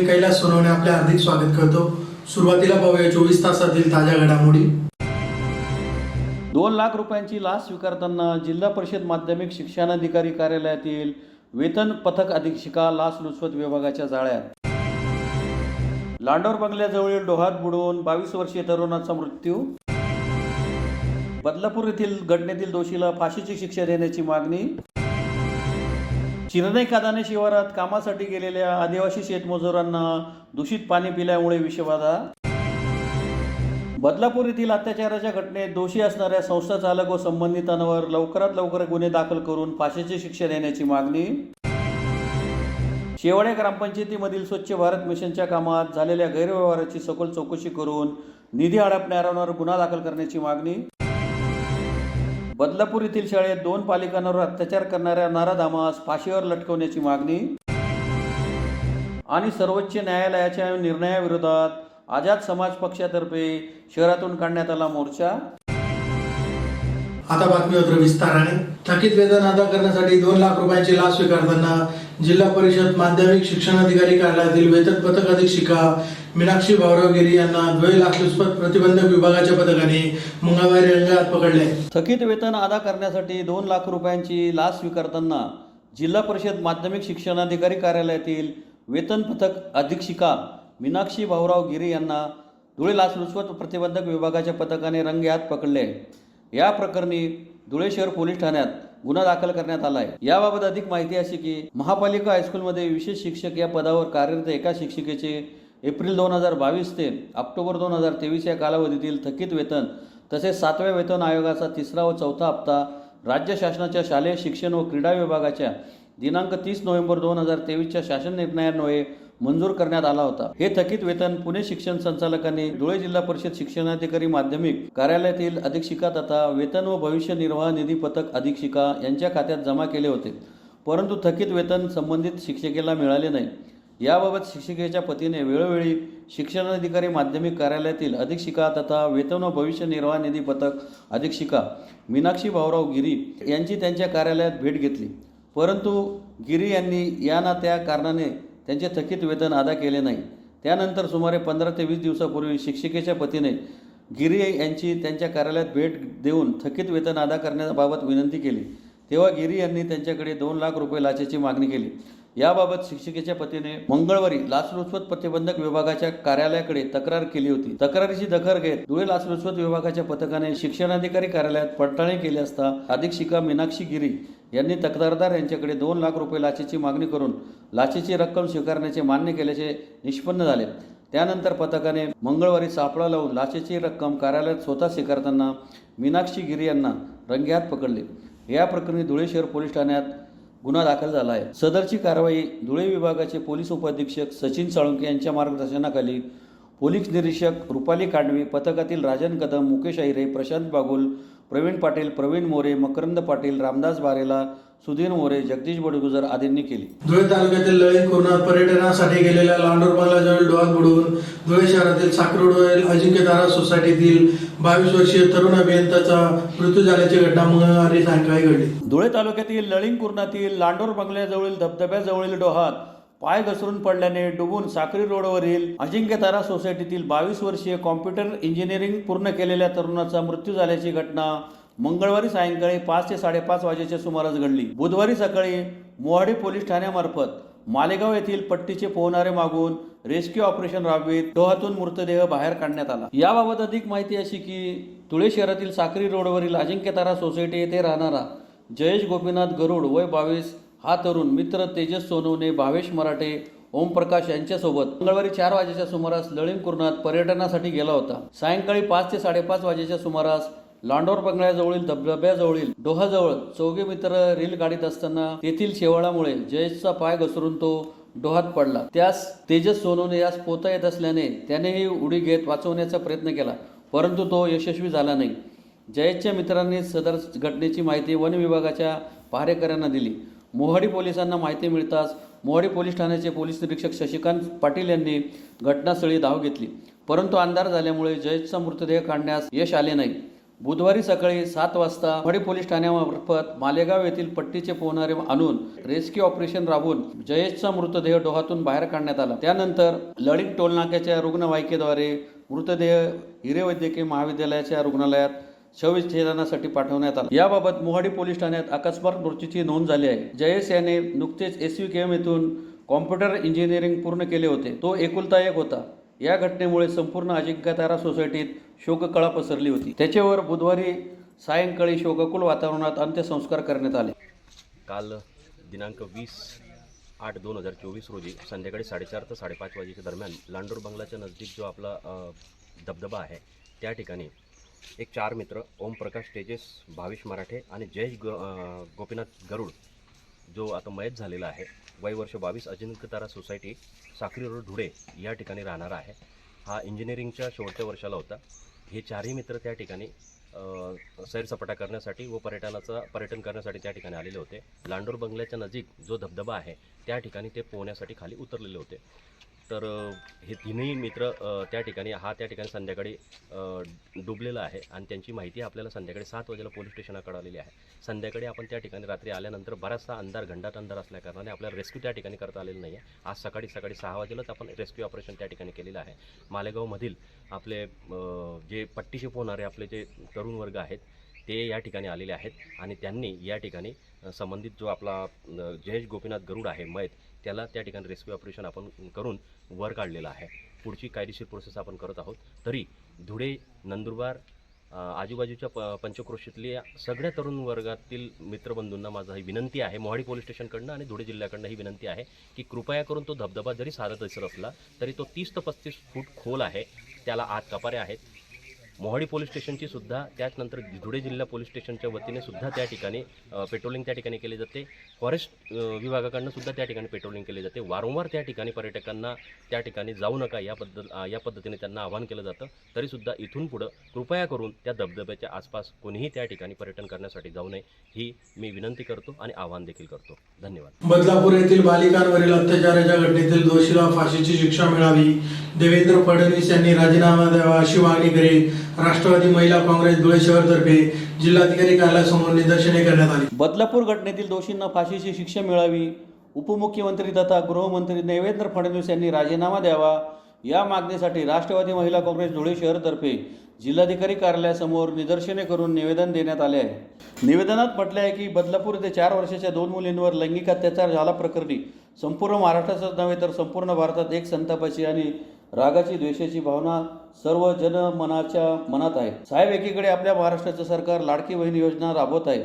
मी कैलास सोनवणे आपले हार्दिक स्वागत करतो। सुरुवातीला पाहूया 24 तासातील ताज्या घडामोडी। 2 लाख रुपयांची लाच स्वीकारताना जिल्हा परिषद माध्यमिक शिक्षणाधिकारी कार्यालयातील वेतन पथक अधीक्षिका लाचलुचपत विभागाच्या जाळ्यात। लांडोर बंगल्याजवळील डोहात बुडून 22 वर्षीय तरुणाचा मृत्यू। बदलापूर येथील घटनेतील दोषीला फाशीची शिक्षा देण्याची मागणी। चिरणे कादाने शिवारात कामासाठी गेलेल्या आदिवासी शेतमजुरांना दूषित पाणी पिल्यामुळे विषबाधा। बदलापूर येथील अत्याचाराच्या घटनेत दोषी असणाऱ्या संस्था चालक व संबंधितांवर लवकरात लवकर गुन्हे दाखल करून फाशीची शिक्षा देण्याची मागणी। शेवाळे ग्रामपंचायतीमधील स्वच्छ भारत मिशनच्या कामात झालेल्या गैरव्यवहाराची सखोल चौकशी करून निधी हडपणाऱ्यांवर गुन्हा दाखल करण्याची मागणी। बदलापूर येथील शाळेत 2 बालिकांवर अत्याचार करणाऱ्या नराधामास फाशीवर लटकवण्याची मागणी। आणि सर्वोच्च न्यायालयाच्या निर्णयाविरोधात आझाद समाज पक्षातर्फे शहरातून काढण्यात आला मोर्चा। आता बातमीपत्र विस्ताराने। थकीत वेतन अदा करण्यासाठी 2 लाख रुपयांची लाच स्वीकारताना जिल्हा परिषद माध्यमिक शिक्षणाधिकारी कार्यालयातील वेतन पथक अधीक्षिका मीनाक्षी भाऊराव गिरी यांना धुळे लाचलुचपत प्रतिबंधक विभागाच्या पथकाने मंगळवारी रंगेहात पकडले। थकीत वेतन अदा करण्यासाठी 2 लाख रुपयांची लाच स्वीकारताना जिल्हा परिषद माध्यमिक शिक्षणाधिकारी कार्यालयातील वेतन पथक अधीक्षिका मीनाक्षी भाऊराव गिरी यांना धुळे लाचलुचपत प्रतिबंधक विभागाच्या पथकाने रंगेहात पकडले। या प्रकरणी धुळे शहर पोलीस ठाण्यात गुन्हा दाखल करण्यात आला आहे। याबाबत अधिक माहिती अशी की महापालिका हायस्कूलमध्ये विशेष शिक्षक या पदावर कार्यरत एका शिक्षिकेचे एप्रिल 2022 ते ऑक्टोबर 2023 या कालावधीतील थकीत वेतन तसेच 7व्या वेतन आयोगाचा 3रा व 4था हप्ता राज्य शासनाच्या शालेय शिक्षण व क्रीडा विभागाच्या दिनांक 30 नोव्हेंबर 2023च्या शासन निर्णयान्वये मंजूर करण्यात आला होता। हे थकीत वेतन पुणे शिक्षण संचालकांनी धुळे जिल्हा परिषद शिक्षणाधिकारी माध्यमिक कार्यालयातील अधीक्षिका तथा वेतन व भविष्य निर्वाह निधी पथक अधीक्षिका यांच्या खात्यात जमा केले होते, परंतु थकीत वेतन संबंधित शिक्षिकेला मिळाले नाही। याबाबत शिक्षिकेच्या पतीने वेळोवेळी शिक्षणाधिकारी माध्यमिक कार्यालयातील अधीक्षिका तथा वेतन व भविष्य निर्वाह निधी पथक अधीक्षिका मीनाक्षी भाऊराव गिरी यांची त्यांच्या कार्यालयात भेट घेतली, परंतु गिरी यांनी या ना त्या कारणाने त्यांचे थकीत वेतन अदा केले नाही। त्यानंतर सुमारे 15 ते 20 दिवसापूर्वी शिक्षिकेच्या पतीने गिरी यांची त्यांच्या कार्यालयात भेट देऊन थकीत वेतन अदा करण्याबाबत विनंती केली, तेव्हा गिरी यांनी त्यांच्याकडे 2 लाख रुपये लाचेची मागणी केली। याबाबत शिक्षिकेच्या पतीने मंगळवारी लाचलुचपत प्रतिबंधक विभागाच्या कार्यालयाकडे तक्रार केली होती। तक्रारीची दखल घेत धुळे लाचलुचपत विभागाच्या पथकाने शिक्षणाधिकारी कार्यालयात पडताळणी केली असता अधीक्षिका मीनाक्षी गिरी यांनी तक्रारदार यांच्याकडे 2 लाख रुपये लाचेची मागणी करून लाचेची रक्कम स्वीकारण्याचे मान्य केल्याचे निष्पन्न झाले। त्यानंतर पथकाने मंगळवारी सापळा लावून लाचेची रक्कम कार्यालयात स्वतः स्वीकारताना मीनाक्षी गिरी यांना रंगेहात पकडले। या प्रकरणी धुळे शहर पोलीस ठाण्यात गुन्हा दाखल झाला आहे। सदरची कारवाई धुळे विभागाचे पोलीस उपअधीक्षक सचिन साळुंके यांच्या मार्गदर्शनाखाली पोलीस निरीक्षक रुपाली कांडवी, पथकातील राजन कदम, मुकेश अहिरे, प्रशांत बागुल, प्रवीण पाटील, प्रवीण मोरे, मकरंद पाटील, रामदास बारेला, सुधीर मोरे, जगदीश बडगुजर आदींनी केली। धुळे तालुक्यातील लळिंग कुर्णात पर्यटनासाठी गेलेल्या लांडोर बंगल्याजवळ डोहात बुडून धुळे शहरातील साखरोडवरील अजिंक्यतारा सोसायटीतील 22 वर्षीय तरुण अभियंताचा मृत्यू झाल्याची घटना मंगळवारी सायंकाळी घडली। धुळे तालुक्यातील लळिंग कुर्णातील लांडोर बंगल्याजवळील धबधब्याजवळील डोहात पाय घसरून पडल्याने डुबून साक्री रोडवरील अजिंक्यतारा सोसायटीतील 22 वर्षीय कॉम्प्युटर इंजिनिअरिंग पूर्ण केलेल्या तरुणाचा मृत्यू झाल्याची घटना मंगळवारी सायंकाळी 5 ते 5:30 वाजेच्या सुमारास घडली। बुधवारी सकाळी मोहाडी पोलीस ठाण्यामार्फत मालेगाव येथील पट्टीचे पोहणारे मागून रेस्क्यू ऑपरेशन राबवित डोहातून मृतदेह बाहेर काढण्यात आला। याबाबत अधिक माहिती अशी की धुळे शहरातील साक्री रोडवरील अजिंक्यतारा सोसायटी येथे राहणारा जयेश गोपीनाथ गरुड वय 22 हा तरुण मित्र तेजस सोनवणे, भावेश मराठे, ओमप्रकाश यांच्यासोबत मंगळवारी 4 वाजेच्या सुमारास लळिंग कुर्णात पर्यटनासाठी गेला होता। सायंकाळी 5 ते 5:30 वाजेच्या सुमारास लांडोर बंगल्याजवळील धबधब्याजवळील डोहाजवळ चौघे मित्र रील गाडीत असताना तेथील शेवाळामुळे जयेशचा पाय घसरून तो डोहात पडला। त्यास तेजस सोनवणे यास पोहता येत असल्याने त्यानेही उडी घेत वाचवण्याचा प्रयत्न केला, परंतु तो यशस्वी झाला नाही। जयेशच्या मित्रांनी सदर घटनेची माहिती वन विभागाच्या पहारेकऱ्यांना दिली। मोहाडी पोलिसांना माहिती मिळताच मोहाडी पोलीस ठाण्याचे पोलीस निरीक्षक शशिकांत पाटील यांनी घटनास्थळी धाव घेतली, परंतु अंधार झाल्यामुळे जयेशचा मृतदेह काढण्यास यश आले नाही। बुधवारी सकाळी 7 वाजता मोहाडी पोलीस ठाण्यामार्फत मालेगाव येथील पट्टीचे पोहणारे आणून रेस्क्यू ऑपरेशन राबवून जयेशचा मृतदेह डोहातून बाहेर काढण्यात आला। त्यानंतर लळिंग टोलनाक्याच्या रुग्णवाहिकेद्वारे मृतदेह हिरे वैद्यकीय महाविद्यालयाच्या रुग्णालयात शवविच्छेदनासाठी पाठवण्यात आला। याबाबत मोहाडी पोलीस ठाण्यात अकस्मात मृत्यूची नोंद झाली आहे। जयेश याने नुकतेच SVKM येथून कॉम्प्युटर इंजिनिअरिंग पूर्ण केले होते। तो एकुलता एक होता। या घटनेमुळे संपूर्ण अजिंक्यतारा सोसायटीत शोककळा पसरली होती। त्याच्यावर बुधवारी सायंकाळी शोकाकुल वातावरणात अंत्यसंस्कार करण्यात आले। काल दिनांक 20/8/2024 रोजी संध्याकाळी 4:30 ते 5:30 वाजेच्या दरम्यान लांडोर बंगलाच्या नजदीक जो आपला धबधबा आहे त्या ठिकाणी एक 4 मित्र ओमप्रकाश तेजस, भाविश मराठे आणि जयेश गोपीनाथ गरुड जो आता मयत झालेला आहे, वय वर्ष 22, अजिंक्यतारा सोसायटी, साखरी रोड, धुळे या ठिकाणी राहणारा आहे। हा इंजिनिअरिंगच्या शेवटच्या वर्षाला होता। हे 4ही मित्र त्या ठिकाणी सैरसपाटा करण्यासाठी व पर्यटन करण्यासाठी त्या ठिकाणी आलेले होते। लांडोर बंगल्याच्या नजीक जो धबधबा आहे त्या ठिकाणी ते पोहण्यासाठी खाली उतरलेले होते। तर हे तिन्ही मित्र त्या ठिकाणी संध्याकाळी डुबलेला आहे आणि त्यांची माहिती आपल्याला संध्याकाळी 7 वाजेला पोलीस स्टेशनकडे आलेली आहे। संध्याकाळी आपण त्या ठिकाणी रात्री आल्यानंतर बराचसा घंटाट अंधार असल्याकारणाने आपल्याला रेस्क्यू त्या ठिकाणी करता आलेलं नाही आहे। आज सकाळी 6 वाजेलाच आपण रेस्क्यू ऑपरेशन त्या ठिकाणी केलेलं आहे। मालेगावमधील आपले जे पट्टीशी पोहणारे आपले जे तरुण वर्ग आहेत ते या ठिकाणी आलेले आहेत आणि त्यांनी या ठिकाणी संबंधित जो आपला जयेश गोपीनाथ गरुड आहे मयत, त्याला त्या ठिकाणी रेस्क्यू ऑपरेशन आपण करून वर काढलेलं आहे। पुढची कायदेशीर प्रोसेस आपण करत आहोत। तरी धुळे, नंदुरबार आजूबाजूच्या पंचक्रोशीतल्या सगळ्या तरुण वर्गातील मित्रबंधूंना माझा ही विनंती आहे, मोहाडी पोलीस स्टेशनकडनं आणि धुळे जिल्ह्याकडनं ही विनंती आहे की कृपया करून तो धबधबा जरी साधा दिसत असला तरी तो 30 ते 35 फूट खोल आहे, त्याला आत कपाऱ्या आहेत। मोहाडी पोलीस स्टेशनची सुद्धा, त्याचनंतर धुळे जिल्हा पोलीस स्टेशनच्या वतीने सुद्धा त्या ठिकाणी पेट्रोलिंग त्या ठिकाणी केली जाते। फॉरेस्ट विभागाकडनं सुद्धा त्या ठिकाणी पेट्रोलिंग केली जाते। वारंवार त्या ठिकाणी पर्यटकांना त्या ठिकाणी जाऊ नका या पद्धतीने त्यांना आवाहन केलं जातं। तरीसुद्धा इथून पुढं कृपया करून त्या धबधब्याच्या आसपास कोणीही त्या ठिकाणी पर्यटन करण्यासाठी जाऊ नये ही मी विनंती करतो आणि आवाहन देखील करतो। धन्यवाद। बदलापूर येथील बालिकांवरील अत्याचाराच्या घटनेतील दोषीला फाशीची शिक्षा मिळावी, देवेंद्र फडणवीस यांनी राजीनामा द्यावा अशी मागणी करीत राष्ट्रवादी महिला काँग्रेस धुळे शहरतर्फे जिल्हाधिकारी कार्यालयासमोर निदर्शने करण्यात आली। बदलापूर घटनेतील दोषींना फाशीची शिक्षा मिळावी, उपमुख्यमंत्री तथा गृहमंत्री देवेंद्र फडणवीस यांनी राजीनामा द्यावा या मागणीसाठी राष्ट्रवादी महिला काँग्रेस धुळे शहरतर्फे जिल्हाधिकारी कार्यालयासमोर निदर्शने करून निवेदन देण्यात आले आहे। निवेदनात म्हटले आहे की बदलापूर येथे 4 वर्षाच्या 2 मुलींवर लैंगिक अत्याचार झाला प्रकरणी संपूर्ण महाराष्ट्रातच नव्हे तर संपूर्ण भारतात एक संतापाची आणि रागाची, द्वेषाची भावना सर्व जनमनाच्या मनात आहे। साहेब, एकीकडे आपल्या महाराष्ट्राचं सरकार लाडकी बहीण योजना राबवत आहे,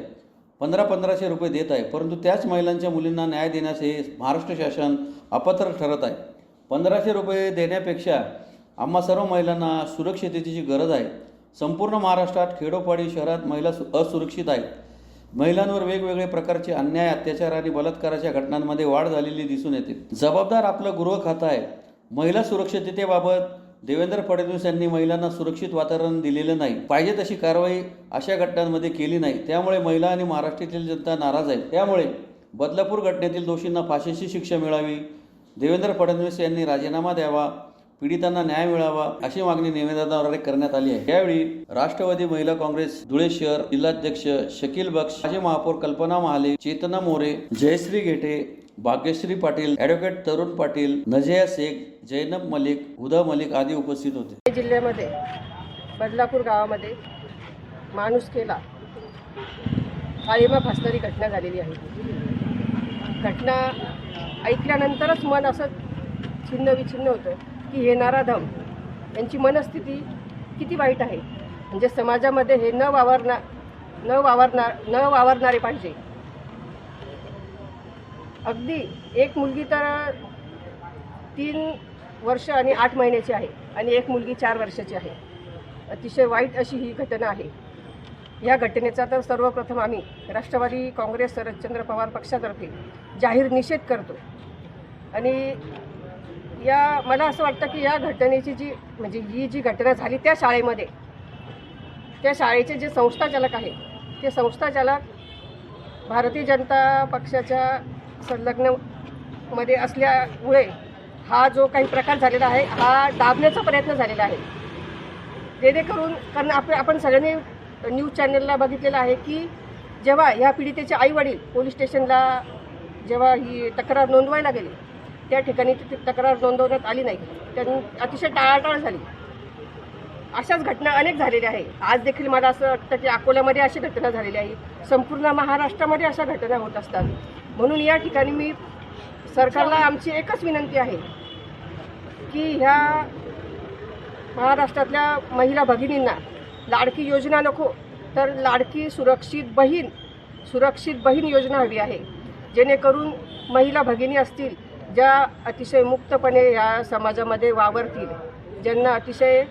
1500 रुपये देत आहे, परंतु त्याच महिलांच्या मुलींना न्याय देण्यास हे महाराष्ट्र शासन अपात्र ठरत आहे। 1500 रुपये देण्यापेक्षा आम्हा सर्व महिलांना सुरक्षिततेची गरज आहे। संपूर्ण महाराष्ट्रात खेडोपाडी शहरात महिला असुरक्षित आहेत। महिलांवर वेगवेगळे प्रकारचे अन्याय, अत्याचार आणि बलात्काराच्या घटनांमध्ये वाढ झालेली दिसून येते। जबाबदार आपलं गृह खातं आहे। महिला सुरक्षिततेबाबत देवेंद्र फडणवीस यांनी महिलांना सुरक्षित वातावरण दिलेलं नाही, पाहिजे तशी कारवाई अशा घटनांमध्ये केली नाही, त्यामुळे महिला आणि महाराष्ट्रातील जनता नाराज आहे। त्यामुळे बदलापूर घटनेतील दोषींना फाशीची शिक्षा मिळावी, देवेंद्र फडणवीस यांनी राजीनामा द्यावा, पीडितांना न्याय मिळावा अशी मागणी निवेदनाद्वारे करण्यात आली आहे। यावेळी राष्ट्रवादी महिला काँग्रेस धुळे शहर जिल्हाध्यक्ष शकील बक्ष, माजी महापौर कल्पना महाले, चेतना मोरे, जयश्री घेटे, भाग्यश्री पाटील, ॲडव्होकेट तरुण पाटील, नजिया शेख, जैनब मलिक, हुदा मलिक आदी उपस्थित होते। जिल्ह्यामध्ये बदलापूर गावामध्ये माणुसकीला काळिमा फासणारी घटना झालेली आहे। घटना ऐकल्यानंतरच मन असं छिन्न विछिन्न होतं की हे नराधम यांची मनस्थिती किती वाईट आहे। म्हणजे समाजामध्ये हे न वावरणारे पाहिजे। अगदी एक मुलगी तर 3 वर्ष आणि 8 महिन्याची आहे आणि एक मुलगी 4 वर्षाची आहे। अतिशय वाईट अशी ही घटना आहे। या घटनेचा तर सर्वप्रथम आम्ही राष्ट्रवादी काँग्रेस शरदचंद्र पवार पक्षातर्फे जाहीर निषेध करतो आणि मला असं वाटतं की या घटनेची ही जी घटना झाली त्या शाळेचे जे संस्थाचालक आहे ते संस्थाचालक भारतीय जनता पक्षाच्या संलग्नमध्ये असल्यामुळे हा जो काही प्रकार झालेला आहे हा दाबण्याचा प्रयत्न झालेला आहे। जेणेकरून कारण आपण सगळ्यांनी न्यूज चॅनलला बघितलेलं आहे की जेव्हा ह्या पीडितेचे आईवडील पोलीस स्टेशनला जेव्हा ही तक्रार नोंदवायला गेले त्या ठिकाणी ती तक्रार नोंदवण्यात आली नाही. त्यांनी अतिशय टाळाटाळ झाली. अशाच घटना अनेक झालेल्या आहे. आज देखील मला असं वाटतं की अकोल्यामध्ये अशी घटना झालेली आहे. संपूर्ण महाराष्ट्रामध्ये अशा घटना होत असतात. म्हणून या ठिकाणी मी सरकारला आमची एकच विनंती आहे की ह्या महाराष्ट्रातल्या महिला भगिनींना लाडकी योजना नको तर लाडकी सुरक्षित बहीण योजना हवी आहे. जेणेकरून महिला भगिनी असतील ज्या अतिशय मुक्तपणे या समाजामध्ये वावरतील, ज्यांना अतिशय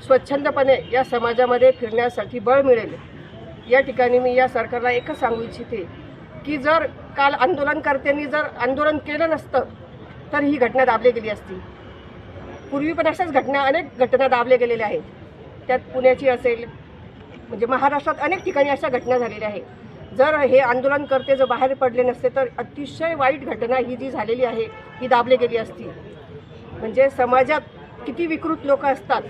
स्वच्छंदपणे या समाजामध्ये फिरण्यासाठी बळ मिळेल. या ठिकाणी मी या सरकारला एकच सांगू इच्छिते की जर काल आंदोलनकर्त्यांनी जर आंदोलन केलं नसतं तर ही घटना दाबली गेली असती. पूर्वी पण अशाच घटना अनेक घटना दाबल्या गेलेल्या आहेत. त्यात पुण्याची असेल म्हणजे महाराष्ट्रात अनेक ठिकाणी अशा घटना झालेल्या आहेत. जर हे आंदोलनकर्ते जर बाहेर पडले नसते तर अतिशय वाईट घटना ही जी झालेली आहे ही दाबली गेली असती. म्हणजे समाजात किती विकृत लोक असतात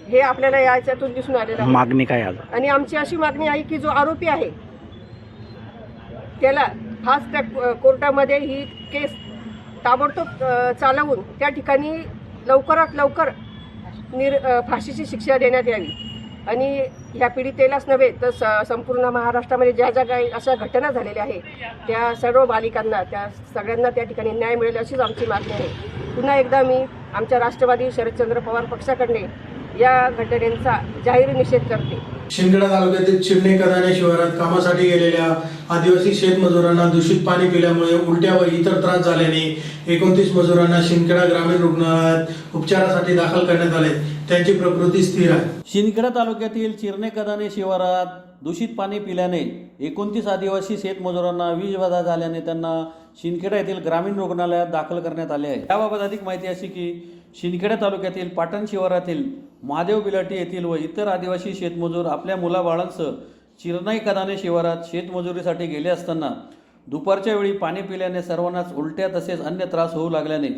हे आपल्याला याच्यातून दिसून आलेलं आहे. मागणी काय आज? आणि आमची अशी मागणी आहे की जो आरोपी आहे त्याला फास्ट ट्रॅक कोर्टामध्ये ही केस ताबडतोब चालवून त्या ठिकाणी लवकरात लवकर फाशीची शिक्षा देण्यात यावी. आणि ह्या पीडितेलाच नव्हे तर संपूर्ण महाराष्ट्रामध्ये ज्या ज्या काही अशा घटना झालेल्या आहेत त्या सर्व बालिकांना त्या सगळ्यांना त्या ठिकाणी न्याय मिळेल अशीच आमची मागणी आहे. पुन्हा एकदा मी आमच्या राष्ट्रवादी शरदचंद्र पवार पक्षाकडे या घटनेचा जाहीर निषेध करते. शिंदखेडा तालुक्यातील चिरणे कदाने शिवारात कामासाठी गेलेल्या आदिवासी शेतमजुरांना दूषित पाणी पिल्यामुळे उलट्या व इतर त्रास झाल्याने 29 मजुरांना शिंदखेडा ग्रामीण रुग्णालयात उपचारासाठी दाखल करण्यात आले. त्यांची प्रकृती स्थिर आहे. शिंदखेडा तालुक्यातील चिरणे कदाने शिवारात दूषित पाणी पिल्याने 29 आदिवासी शेतमजुरांना विषबाधा झाल्याने त्यांना शिंदखेडा येथील ग्रामीण रुग्णालयात दाखल करण्यात आले आहे. याबाबत अधिक माहिती अशी की शिंदखेडा तालुक्यातील पाटण शिवारातील महादेव बिलाटी येथील व इतर आदिवासी शेतमजूर आपल्या मुलाबाळांसह चिरणे कदाने शिवारात शेतमजुरीसाठी गेले असताना दुपारच्या वेळी पाणी पिल्याने सर्वांनाच उलट्या तसेच अन्य त्रास होऊ लागल्याने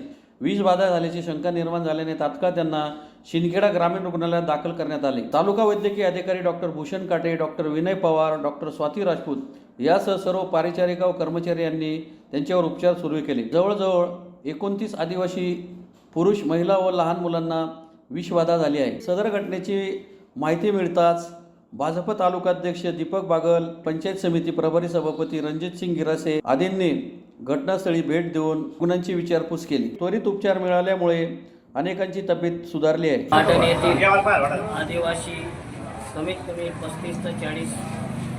विषबाधा झाल्याची शंका निर्माण झाल्याने तात्काळ त्यांना शिंदखेडा ग्रामीण रुग्णालयात दाखल करण्यात आले. तालुका वैद्यकीय अधिकारी डॉक्टर भूषण काटे, डॉक्टर विनय पवार, डॉक्टर स्वाती राजपूत यासह सर्व परिचारिका व कर्मचारी यांनी त्यांच्यावर उपचार सुरू केले. जवळजवळ 29 आदिवासी पुरुष, महिला व लहान मुलांना विषबाधा झाली आहे. सदर घटनेची माहिती मिळताच भाजप तालुकाध्यक्ष दीपक बागल, पंचायत समिती प्रभारी सभापती रणजित सिंग गिरासे आदींनी घटनास्थळी भेट देऊन गुणांची विचारपूस केली. त्वरित उपचार मिळाल्यामुळे अनेकांची तब्येत सुधारली आहे. पाटण येथील आदिवासी कमीत कमी 35 ते 40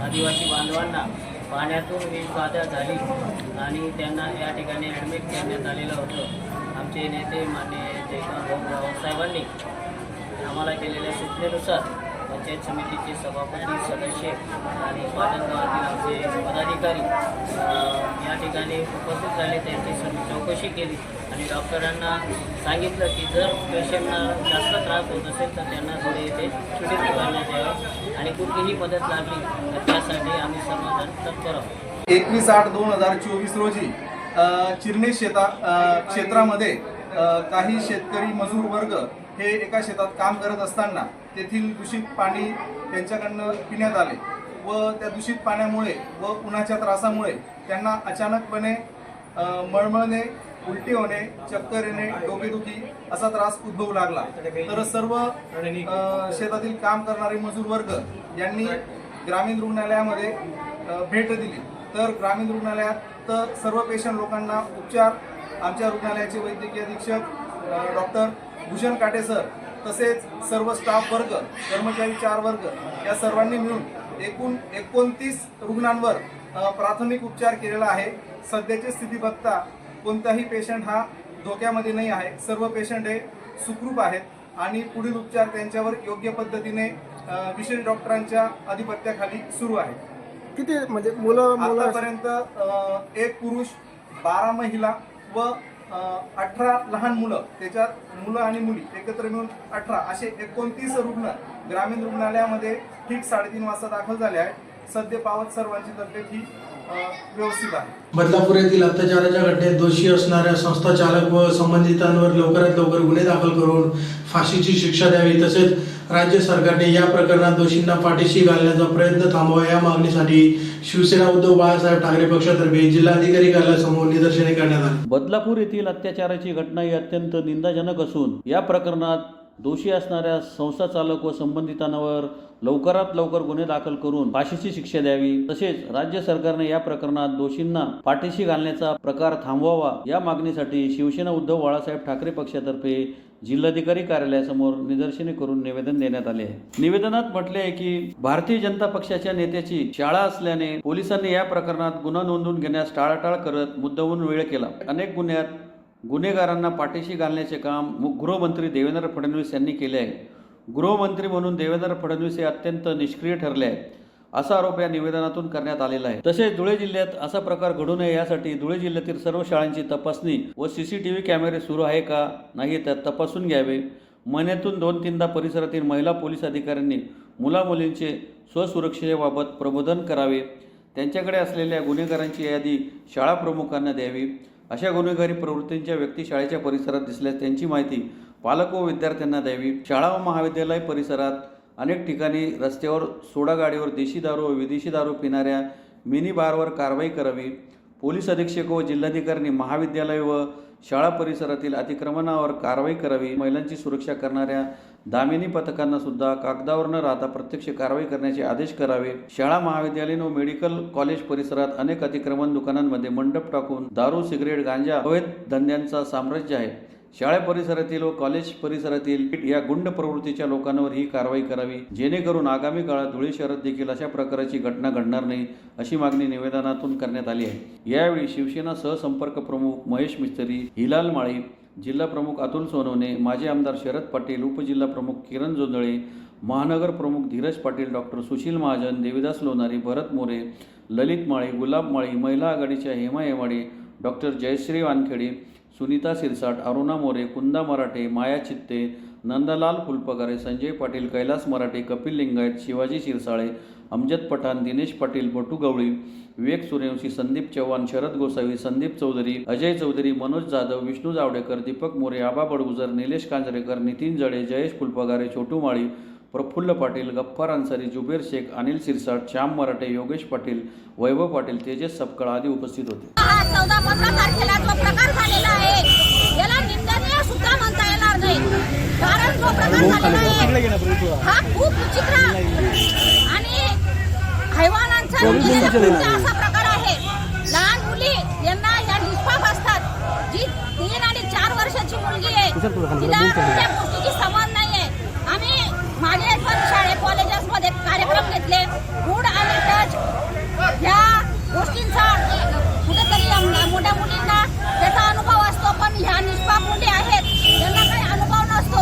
आदिवासी बांधवांना पाण्यातून विषबाधा झाली आणि त्यांना या ठिकाणी ॲडमिट करण्यात आलेलं होतं. आमचे नेते माननीय जयकांत साहेबांनी आम्हाला केलेल्या सूचनेनुसार पंचायत समितीचे सभापती, सदस्य आणि पाटण गावातील आमचे पदाधिकारी या ठिकाणी उपस्थित झाले. त्यांची सर्व चौकशी केली आणि डॉक्टरांना सांगितलं की जर पेशंटना जास्त त्रास होत असेल तर त्यांना थोडे येथे सुटीत करण्यात यावे आणि कुठलीही मदत लागली तर त्यासाठी आम्ही सर्वजण तत्पर आहोत. 21/8/2024 रोजी चिरणे क्षेत्रामध्ये काही शेतकरी मजूर वर्ग हे एका शेतात काम करत असताना तेथील दूषित पाणी त्यांच्याकडनं पिण्यात आले व त्या दूषित पाण्यामुळे व उन्हाच्या त्रासामुळे त्यांना अचानकपणे मळमळणे, उलटी होणे, चक्कर येणे, डोकेदुखी असा त्रास उद्भवू लागला. तर सर्व शेतातील काम करणारे मजूर वर्ग यांनी ग्रामीण रुग्णालयामध्ये भेट दिली. तर ग्रामीण रुग्णालयात सर्व पेशंट लोकांना उपचार आमच्या रुग्णालयाचे वैद्यकीय अधीक्षक डॉक्टर भूषण काटे सर तसेच सर्व स्टाफ वर्ग, कर्मचारी 4 वर्ग या सर्वांनी मिळून एकूण 29 रुग्णांवर प्राथमिक उपचार केलेला आहे. सध्याची स्थिती बघता कोणताही पेशंट हा धोक्यामध्ये नाही आहे. सर्व पेशंट हे सुखरूप आहेत आणि पुढील उपचार त्यांच्यावर योग्य पद्धतीने विशेष डॉक्टरांच्या अधिपत्याखाली सुरू आहे. किती म्हणजे मुलं आतापर्यंत 1 पुरुष, 12 महिला व 18 लहान मुलं, त्याच्यात मुलं आणि मुली एकत्र मिळून 18 असे 29 रुग्ण ग्रामीण रुग्णालयामध्ये ठीक 3:30 वाजता दाखल झाले आहेत. सध्या पावत सर्वांची तब्येत ही व्यवस्थित आहे. बदलापूर येथील अत्याचाराच्या घटनेत दोषी असणाऱ्या संस्था चालक व संबंधितांवर लवकरात लवकर गुन्हे दाखल करून फाशीची शिक्षा द्यावी तसेच राज्य सरकारने या प्रकरणात दोषींना पाठीशी घालण्याचा प्रयत्न थांबवा या मागणीसाठी शिवसेना उद्धव बाळासाहेब ठाकरे पक्षातर्फे जिल्हाधिकारी कार्यालयासमोर निदर्शने करण्यात आली. बदलापूर येथील अत्याचाराची घटना ही अत्यंत निंदाजनक असून या प्रकरणात दोषी असणाऱ्या संस्था चालक व संबंधितांवर लवकरात लवकर गुन्हे दाखल करून फाशीची शिक्षा द्यावी तसेच राज्य सरकारने या प्रकरणात दोषींना पाठीशी घालण्याचा प्रकार थांबवावा या मागणीसाठी शिवसेना उद्धव बाळासाहेब ठाकरे पक्षातर्फे जिल्हाधिकारी कार्यालयासमोर निदर्शने करून निवेदन देण्यात आले आहे. निवेदनात म्हटले आहे की भारतीय जनता पक्षाच्या नेत्याची शाळा असल्याने पोलिसांनी या प्रकरणात गुन्हा नोंदवून घेण्यास टाळाटाळ करत मुद्दामून वेळ केला. अनेक गुन्ह्यात गुन्हेगारांना पाठीशी घालण्याचे काम गृहमंत्री देवेंद्र फडणवीस यांनी केले आहे. गृहमंत्री म्हणून देवेंद्र फडणवीस हे अत्यंत निष्क्रिय ठरले आहेत असा आरोप या निवेदनातून करण्यात आलेला आहे. तसेच धुळे जिल्ह्यात असा प्रकार घडू नये यासाठी धुळे जिल्ह्यातील सर्व शाळांची तपासणी व CCTV कॅमेरे सुरू आहे का नाही तर तपासून घ्यावे. महिन्यातून 2-3दा परिसरातील महिला पोलीस अधिकाऱ्यांनी मुलामुलींचे स्वसुरक्षेबाबत प्रबोधन करावे. त्यांच्याकडे असलेल्या गुन्हेगारांची यादी शाळा प्रमुखांना द्यावी. अशा गुन्हेगारी प्रवृत्तींच्या व्यक्ती शाळेच्या परिसरात दिसल्यास त्यांची माहिती पालक व विद्यार्थ्यांना द्यावी. शाळा व महाविद्यालय परिसरात अनेक ठिकाणी रस्त्यावर सोडा गाडीवर देशी दारू व विदेशी दारू पिणाऱ्या मिनी बारवर कारवाई करावी. पोलीस अधीक्षक व जिल्हाधिकाऱ्यांनी महाविद्यालय व शाळा परिसरातील अतिक्रमणावर कारवाई करावी. महिलांची सुरक्षा करणाऱ्या दामिनी पथकांना सुद्धा कागदावर न राहता प्रत्यक्ष कारवाई करण्याचे आदेश करावे. शाळा महाविद्यालयीन व मेडिकल कॉलेज परिसरात अनेक अतिक्रमण दुकानांमध्ये मंडप टाकून दारू सिगरेट गांजा अवैध धंद्यांचा साम्राज्य आहे. शाळा परिसरातील व कॉलेज परिसरातील या गुंड प्रवृत्तीच्या लोकांवर ही कारवाई करावी जेणेकरून आगामी काळात धुळे शहरात देखील अशा प्रकारची घटना घडणार नाही अशी मागणी निवेदनातून करण्यात आली आहे. यावेळी शिवसेना सहसंपर्क प्रमुख महेश मिस्त्री, हिलाल माळी, जिल्हा प्रमुख अतुल सोनवणे, माजी आमदार शरद पाटील, उपजिल्हा प्रमुख किरण जोंधळे, महानगर प्रमुख धीरज पाटील, डॉक्टर सुशील महाजन, देविदास लोणारी, भरत मोरे, ललित माळी, गुलाब माळी, महिला आघाडीच्या हेमा हेमाडे, डॉक्टर जयश्री वानखेडे, सुनीता सिरसाट, अरुणा मोरे, कुंदा मराठे, माया चित्ते, नंदलाल फुलपगारे, संजय पाटील, कैलास मराठे, कपिल लिंगायत, शिवाजी शिरसाळे, अमजद पठाण, दिनेश पाटील, बटू गवळी, विवेक सूर्यवंशी, संदीप चव्हाण, शरद गोसावी, संदीप चौधरी, अजय चौधरी, मनोज जाधव, विष्णू जावडेकर, दीपक मोरे, आबा बडगुजर, निलेश कांजरेकर, नितीन जडे, जयेश फुलपगारे, छोटू माळी, प्रफुल्ल पाटील, गफ्फार अन्सारी, जुबेर शेख, अनिल सिरसाट, श्याम मराठे, योगेश पाटील, वैभव पाटील, तेजस सपकाळ आदी उपस्थित होते. 14-15 तारखेला जो प्रकार झालेला आहे याला निंदनीय सुद्धा म्हणता येणार नाही. कारण जो प्रकार झालेला आहे हा खूप विचित्र आणि हैवानांचा असा प्रकार आहे. लहान मुली यांना या निष्पाप असतात. जी 3 आणि 4 वर्षाची मुलगी आहे तिला त्या गोष्टीची समज नाही आहे. आम्ही माझे पण शाळेत कॉलेजेसमध्ये कार्यक्रम घेतले. फूड आणि टच या गोष्टींचा कुठेतरी मोठ्या मुलींना त्याचा अनुभव असतो पण ह्या निष्पाप मुली आहेत त्यांना काही अनुभव नसतो.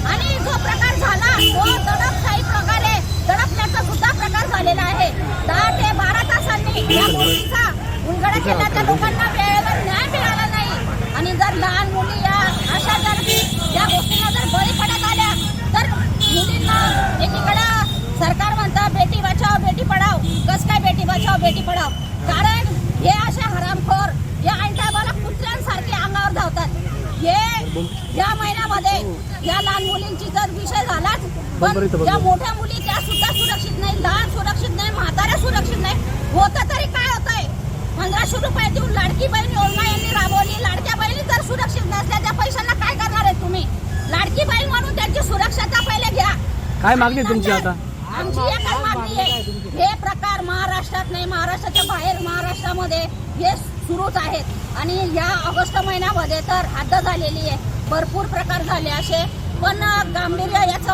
आणि जो प्रकार झाला तो दडपशाही प्रकारे दडपण्याचा सुद्धा प्रकार झालेला आहे. 10 ते 12 तासांनी या गोष्टीचा उलगडा केला. त्या लोकांना वेळेवर न्याय मिळाला नाही. आणि जर लहान मुली या अशा जर या गोष्टींना जर बळी पडत आल्या तर मुलींना एकीकडे सरकार म्हणतं बेटी बचाव बेटी पढाव. कसं काय बेटी बचाव बेटी पढाव? कारण हे अशा हरामखोर या ऐनटायमाला कुत्र्यांसारखे अंगावर धावतात. हे या महिन्यामध्ये या लहान मुलींची जर विषय झालाच पण या मोठ्या मुली त्या सुद्धा सुरक्षित नाही. लहान सुरक्षित नाही, म्हाताऱ्या सुरक्षित नाही. होतं तरी काय होतंय? 1500 रुपये देऊन लाडकी बहीण योजना यांनी राबवली. लाडक्या बहिणी जर सुरक्षित नसल्या त्या पैशांना काय करणार आहे तुम्ही? लाडकी बहीण म्हणून त्यांची सुरक्षता पहिले घ्या. काय मागणी तुमची आता? आमची एकच मागणी आहे. हे प्रकार महाराष्ट्रात नाही, महाराष्ट्राच्या बाहेर महाराष्ट्रामध्ये हे सुरूच आहेत. आणि या ऑगस्ट महिन्यामध्ये तर हद्द झालेली आहे. भरपूर प्रकार झाले असे पण गांभीर्य याचं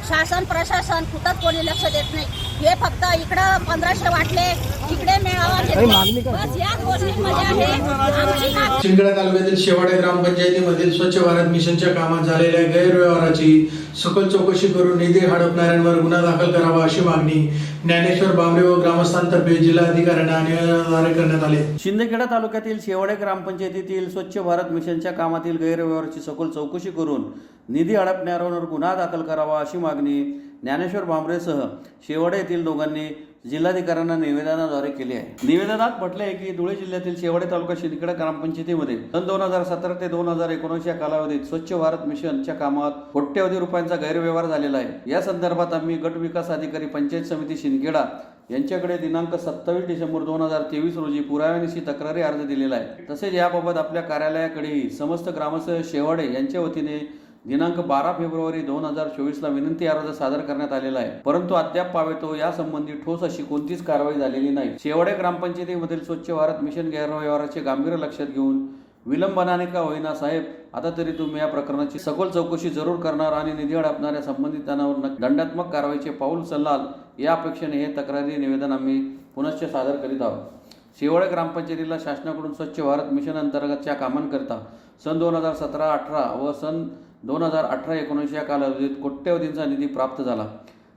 शासन प्रशासन कुठंच कोणी लक्ष देत नाही. हे फक्त इकडं 1500 वाटले, इकडे मेळावा घेतला, बस याच गोष्टींमध्ये आहे आमची मागणी. शिंदखेडा तालुक्यातील शेवाडे ग्रामपंचायतीमधील स्वच्छ भारत मिशनच्या कामात झालेल्या गैरव्यवहाराची सखोल चौकशी करून निधी हडपणाऱ्यांवर गुन्हा दाखल करावा अशी मागणी ज्ञानेश्वर बांबरे व ग्रामस्थांतर्फे जिल्हाधिकाऱ्यांना निवेदनाद्वारे करण्यात आले. शिंदखेडा तालुक्यातील शेवाडे ग्रामपंचायतीतील स्वच्छ भारत मिशनच्या कामातील गैरव्यवहाराची सखोल चौकशी करून निधी हडपणाऱ्यांवर गुन्हा दाखल करावा अशी मागणी ज्ञानेश्वर बांबरेसह शेवाडे येथील दोघांनी जिल्हाधिकाऱ्यांना निवेदनाद्वारे केली आहे। निवेदनात म्हटले आहे की धुळे जिल्ह्यातील शेवाळे तालुका शिंदखेडा ग्रामपंचायतीमध्ये सन 2017 ते 2019 या कालावधीत स्वच्छ भारत मिशनच्या कामात कोट्यवधी रुपयांचा गैरव्यवहार झालेला आहे। या संदर्भात आम्ही गट विकास अधिकारी पंचायत समिती शिंदखेडा यांच्याकडे दिनांक 27 डिसेंबर 2023 रोजी पुराव्यानिशी तक्रारी अर्ज दिलेला आहे। तसेच याबाबत आपल्या कार्यालयाकडेही समस्त ग्रामस्थ शेवाळे यांच्या वतीने दिनांक 12 फेब्रुवारी 2024 ला विनंती अर्ज सादर करण्यात आलेला आहे, परंतु अद्याप पावेतो यासंबंधी ठोस अशी कोणतीच कारवाई झालेली नाही। शेवाळे ग्रामपंचायतीमधील स्वच्छ भारत मिशन गैरव्यवहाराचे गांभीर्य लक्षात घेऊन विलंबाने का होईना साहेब, आता तरी तुम्ही या प्रकरणाची सखोल चौकशी जरूर करणार आणि निधी हडपणाऱ्या संबंधितांवर दंडात्मक कारवाईचे पाऊल उचलाल या अपेक्षेने हे तक्रारी निवेदन आम्ही पुनश्च सादर करीत आहोत। शेवाळे ग्रामपंचायतीला शासनाकडून स्वच्छ भारत मिशन अंतर्गतच्या कामांकरता सन 2017-18 व सन 2018-19 या कालावधीत कोट्यवधींचा निधी प्राप्त झाला।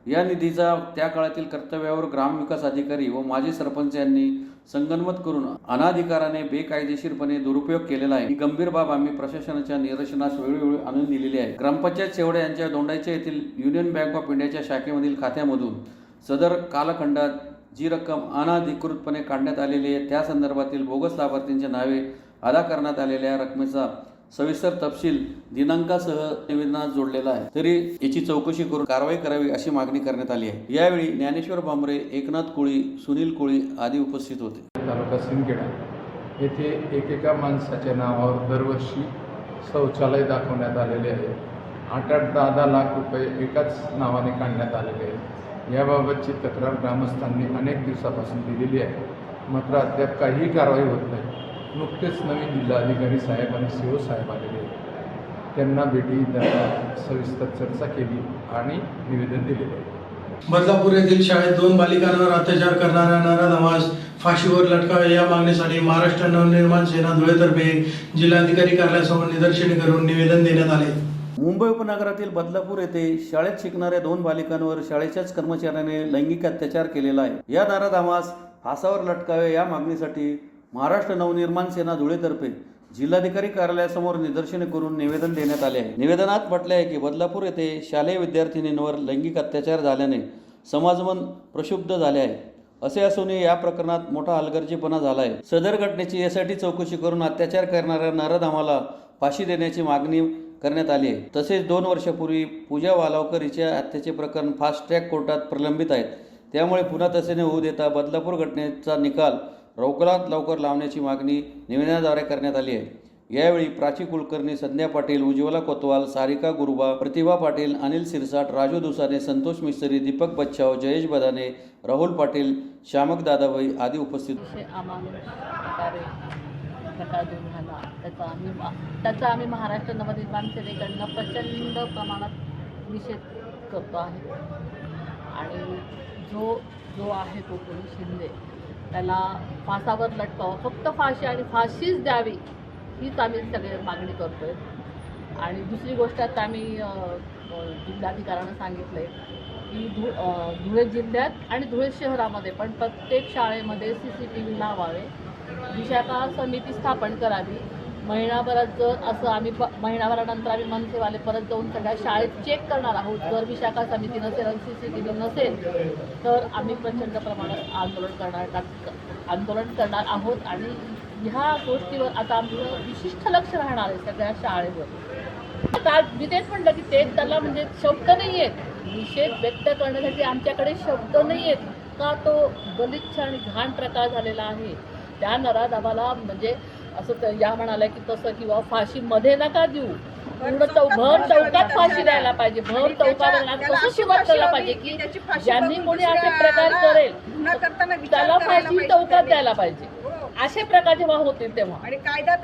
या निधीचा त्या काळातील कर्तव्यावर ग्रामविकास अधिकारी व माजी सरपंच यांनी संगनमत करून अनाधिकाराने बेकायदेशीरपणे दुरुपयोग केलेला आहे। ही गंभीर बाब आम्ही प्रशासनाच्या निदर्शनास वेळोवेळी आणून दिलेली आहे। ग्रामपंचायत शेवाळे यांच्या दोंडाईच्या येथील युनियन बँक ऑफ इंडियाच्या शाखेमधील खात्यामधून सदर कालखंडात जी रक्कम अनाधिकृतपणे काढण्यात आलेली आहे त्या संदर्भातील बोगस लाभार्थींच्या नावे अदा करण्यात आलेल्या रकमेचा सविस्तर तपशील दिनांकासह निवेदनात जोडलेला आहे, तरी याची चौकशी करून कारवाई करावी अशी मागणी करण्यात आली आहे। यावेळी ज्ञानेश्वर भांबरे, एकनाथ कोळी, सुनील कोळी आदी उपस्थित होते। तालुका सिंदखेडा येथे एकेका माणसाच्या नावावर दरवर्षी शौचालय दाखवण्यात आलेले आहे। 8-10 लाख रुपये एकाच नावाने काढण्यात आलेले आहेत। याबाबतची तक्रार ग्रामस्थांनी अनेक दिवसापासून दिलेली आहे, मात्र अद्याप काहीही कारवाई होत नाही। नुकतेच नवीन जिल्हाधिकारी साहेब आणि सीओ साहेब आलेले आहेत, त्यांना भेटी त्यांना सविस्तर चर्चा केली आणि निवेदन दिलेले आहे। बदलापूर येथील शाळेत 2 बालिकांवर अत्याचार करणाऱ्या नराधमास फाशीवर लटकावे या मागणीसाठी महाराष्ट्र नवनिर्माण सेना धुळेतर्फे जिल्हाधिकारी कार्यालयासमोर निदर्शने करून निवेदन देण्यात आले। मुंबई उपनगरातील बदलापूर येथे शाळेत शिकणाऱ्या 2 बालिकांवर शाळेच्याच कर्मचाऱ्याने लैंगिक अत्याचार केलेला आहे। या नराधमास फासावर लटकावे या मागणीसाठी महाराष्ट्र नवनिर्माण सेना धुळेतर्फे जिल्हाधिकारी कार्यालयासमोर निदर्शने करून निवेदन देण्यात आले आहे। निवेदनात म्हटले आहे की बदलापूर येथे शालेय विद्यार्थिनींवर लैंगिक अत्याचार झाल्याने समाजमन प्रक्षुब्ध झाले आहे। असे असूनही या प्रकरणात मोठा हलगर्जीपणा झाला आहे। सदर घटनेची यासाठी चौकशी करून अत्याचार करणाऱ्या नराधमाला फाशी देण्याची मागणी करण्यात आली आहे। तसेच 2 वर्षापूर्वी पूजा वालावकर हिच्या हत्येचे प्रकरण फास्ट ट्रॅक कोर्टात प्रलंबित आहेत, त्यामुळे पुन्हा तसे न होऊ देता बदलापूर घटनेचा निकाल लवकरात लवकर लावण्याची मागणी निवेदनाद्वारे करण्यात आली आहे। यावेळी प्राची कुलकर्णी, संध्या पाटील, उज्ज्वला कोतवाल, सारिका गुरुबा, प्रतिभा पाटील, अनिल सिरसाट, राजू दुसाने, संतोष मिस्त्री, दीपक बच्छाव, जयेश बदाने, राहुल पाटील, श्यामक दादाबाई आदी उपस्थित होते। प्रकार दूर झाला त्याचा आम्ही महाराष्ट्र नवनिर्माण सेनेकडनं प्रचंड प्रमाणात निषेध करतो आहे आणि जो आहे तो कोणी शिंदे त्याला फासावर लटकावं, फक्त फाशी आणि फाशीच द्यावी हीच आम्ही सगळे मागणी करतोय। आणि दुसरी गोष्ट आता आम्ही जिल्हाधिकाऱ्यांना सांगितलं आहे की धुळे जिल्ह्यात आणि धुळे शहरामध्ये पण प्रत्येक शाळेमध्ये CCTV लावावे, विशाखा समिती स्थापन करावी। महिनाभरात जर असं आम्ही महिनाभरानंतर आम्ही मनसेवाले परत जाऊन सगळ्या शाळेत चेक करणार आहोत। जर विशाखा समिती नसेल आणि CCTV नसेल तर आम्ही प्रचंड प्रमाणात आंदोलन करणार आहोत आणि ह्या गोष्टीवर आता आमचं विशिष्ट लक्ष राहणार आहे सगळ्या शाळेवर। आता मी तेच म्हटलं की ते त्याला म्हणजे शब्द नाही आहेत, निषेध व्यक्त करण्यासाठी आमच्याकडे शब्द नाही आहेत का तो गलिच्छ आणि घाण प्रकार झालेला आहे। त्या नराधमाला म्हणजे असं या म्हणाल्या की तसं किंवा फाशीमध्ये नका देऊ, पूर्ण भर चौकात फाशी द्यायला पाहिजे। भर चौकात कसं शिवार करायला पाहिजे की ज्यांनी कोणी असे प्रकार करेल त्याला फाशी चौकात द्यायला पाहिजे। असे प्रकार जेव्हा होतील तेव्हा आणि कायद्यात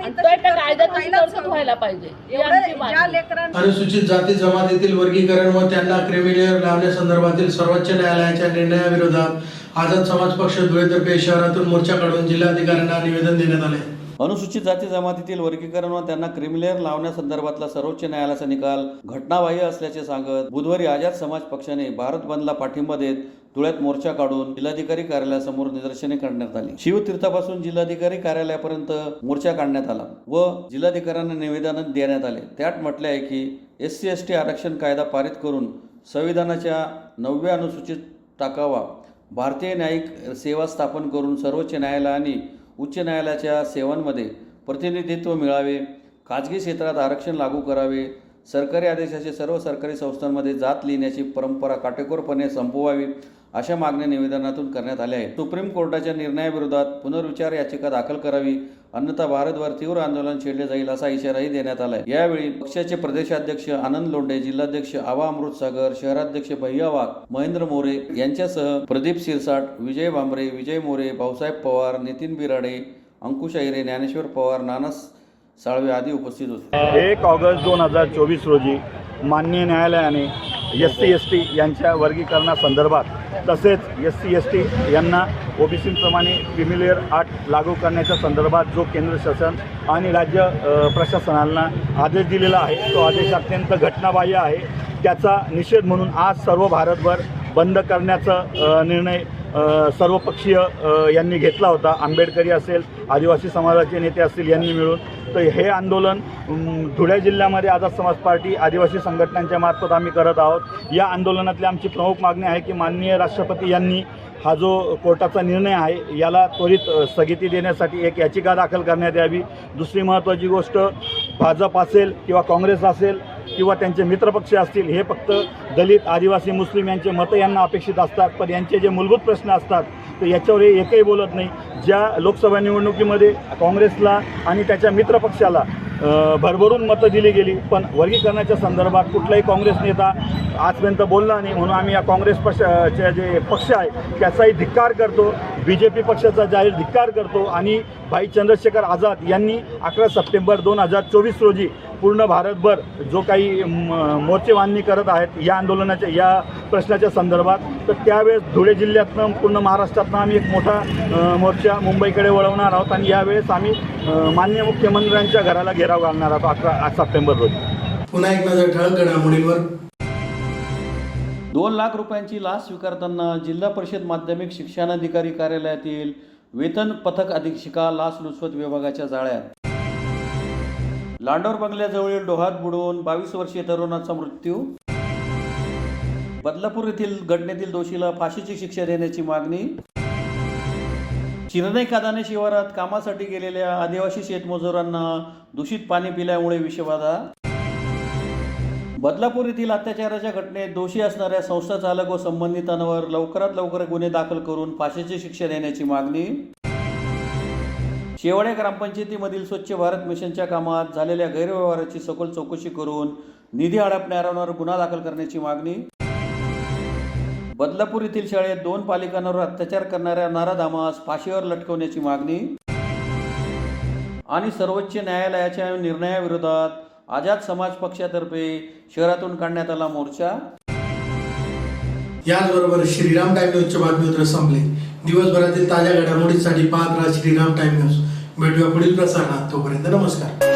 तरतूद व्हायला पाहिजे ही आमची मागणी। अनुसूचित जाती जमातीतील वर्गीकरण व त्यांना क्रिमिलेअर लावण्यासंदर्भातील सर्वोच्च न्यायालयाच्या निर्णयाविरोधात आझाद समाज पक्ष धुळेतर्फे शहरातून मोर्चा काढून जिल्हाधिकाऱ्यांना निवेदन देण्यात आले। अनुसूचित जाती जमातीतील वर्गीकरण व त्यांना क्रिमिलेअर लावण्यासंदर्भातला सर्वोच्च न्यायालयाचा निकाल घटनाबाह्य असल्याचे सांगत बुधवारी आझाद समाज पक्षाने भारत बंदला पाठिंबा देत धुळ्यात मोर्चा काढून जिल्हाधिकारी कार्यालयासमोर निदर्शने करण्यात आली। शिवतीर्थापासून जिल्हाधिकारी कार्यालयापर्यंत मोर्चा काढण्यात आला व जिल्हाधिकाऱ्यांना निवेदन देण्यात आले। त्यात म्हटले आहे की SC/ST आरक्षण कायदा पारित करून संविधानाच्या 9व्या अनुसूचित टाकावा भारतीय न्यायिक सेवा स्थापन करून सर्वोच्च न्यायालय आणि उच्च न्यायालयाच्या सेवांमध्ये प्रतिनिधित्व मिळावे, खाजगी क्षेत्रात आरक्षण लागू करावे, सरकारी आदेशाचे सर्व सरकारी संस्थांमध्ये जात लिहिण्याची परंपरा काटेकोरपणे संपवावी, अशा मागण्या निवेदनातून करण्यात आल्या आहेत. सुप्रीम कोर्टाच्या निर्णयाविरोधात पुनर्विचार याचिका दाखल करावी, अन्यथा भारतभर तीव्र आंदोलन छेडले जाईल असा इशाराही देण्यात आला आहे. यावेळी पक्षाचे प्रदेशाध्यक्ष आनंद लोंढे, जिल्हाध्यक्ष आवा अमृतसागर, शहराध्यक्ष भैया वाघ, महेंद्र मोरे यांच्यासह प्रदीप सिरसाट, विजय भांबरे, विजय मोरे, भाऊसाहेब पवार, नितीन बिराडे, अंकुश अहिरे, ज्ञानेश्वर पवार, नाना साळवे आदी उपस्थित होते. 1 ऑगस्ट 2024 रोजी माननीय न्यायालयाने SC/ST यांच्या वर्गीकरणासंदर्भात तसेच SC/ST यांना OBCप्रमाणे क्रिमिलेअर ॲक्ट लागू करण्याच्या संदर्भात जो केंद्र शासन आणि राज्य प्रशासनाला आदेश दिलेला आहे तो आदेश अत्यंत घटनाबाह्य आहे. त्याचा निषेध म्हणून आज सर्व भारतभर बंद करण्याचा निर्णय सर्वपक्षीय यांनी घेतला होता. आंबेडकरी असेल, आदिवासी समाजाचे नेते असतील यांनी मिळून. तर हे आंदोलन धुळे जिल्ह्यामध्ये आझाद समाज पार्टी आदिवासी संघटनांच्या मार्फत आम्ही करत आहोत. या आंदोलनातली आमची प्रमुख मागणी आहे की माननीय राष्ट्रपती यांनी हा जो कोर्टाचा निर्णय आहे याला त्वरित स्थगिती देण्यासाठी एक याचिका दाखल करण्यात यावी. दुसरी महत्त्वाची गोष्ट, भाजप असेल किंवा काँग्रेस असेल किंवा त्यांचे मित्रपक्ष असतील, हे फक्त दलित, आदिवासी, मुस्लिम यांचे मतं यांना अपेक्षित असतात, पण यांचे जे मूलभूत प्रश्न असतात तर याच्यावर हे एकही बोलत नाही. ज्या लोकसभा निवडणुकीमध्ये काँग्रेसला आणि त्याच्या मित्रपक्षाला भरभरून मतं दिली गेली, पण वर्गीकरणाच्या संदर्भात कुठलाही काँग्रेस नेता आजपर्यंत बोलला नाही. म्हणून आम्ही या काँग्रेस पक्षाचे जे पक्ष आहे त्याचाही धिक्कार करतो, BJP पक्षाचा जाहीर धिक्कार करतो. आणि भाई चंद्रशेखर आझाद यांनी 11 सप्टेंबर 2024 रोजी पूर्ण भारतभर जो काही मोर्चे बांधणी करत आहेत या आंदोलनाच्या या प्रश्नाच्या संदर्भात, तर त्यावेळेस धुळे जिल्ह्यातनं पूर्ण महाराष्ट्रातनं आम्ही एक मोठा मोर्चा मुंबईकडे वळवणार आहोत आणि यावेळेस आम्ही माननीय मुख्यमंत्र्यांच्या घराला घेराव घालणार आहोत 11 सप्टेंबर रोजी. पुन्हा एक नजर ठळक घडामोडींवर. 2 लाख रुपयांची लाच स्वीकारताना जिल्हा परिषद माध्यमिक शिक्षणाधिकारी कार्यालयातील वेतन पथक अधीक्षिका लाचलुचपत विभागाच्या जाळ्यात. लांडोर बंगल्याजवळील डोहात बुडून 22 वर्षीय तरुणाचा मृत्यू. बदलापूर येथील घटनेतील दोषीला फाशीची शिक्षा देण्याची मागणी. चिरणे कादाने शिवारात कामासाठी गेलेल्या आदिवासी शेतमजुरांना दूषित पाणी पिल्यामुळे विषबाधा. बदलापूर येथील अत्याचाराच्या घटनेत दोषी असणाऱ्या संस्था चालक व संबंधितांवर लवकरात लवकर गुन्हे दाखल करून फाशीची शिक्षा देण्याची मागणी. शेवाळे ग्रामपंचायतीमधील स्वच्छ भारत मिशनच्या कामात झालेल्या गैरव्यवहाराची सखोल चौकशी करून निधी हडपणाऱ्यांवर गुन्हा दाखल करण्याची मागणी. बदलापूर येथील शाळेत 2 पालिकांवर अत्याचार करणाऱ्या नराधामास फाशीवर लटकवण्याची मागणी. आणि सर्वोच्च न्यायालयाच्या निर्णयाविरोधात आझाद समाज पक्षातर्फे शहरातून काढण्यात आला मोर्चा. याचबरोबर श्रीराम टाइम न्यूजच्या बातमीपत्र संपले. दिवसभरातील ताज्या घडामोडींसाठी पाहत राहा श्रीराम टाइम न्यूज. भेटूया पुढील प्रसारणात. तोपर्यंत नमस्कार.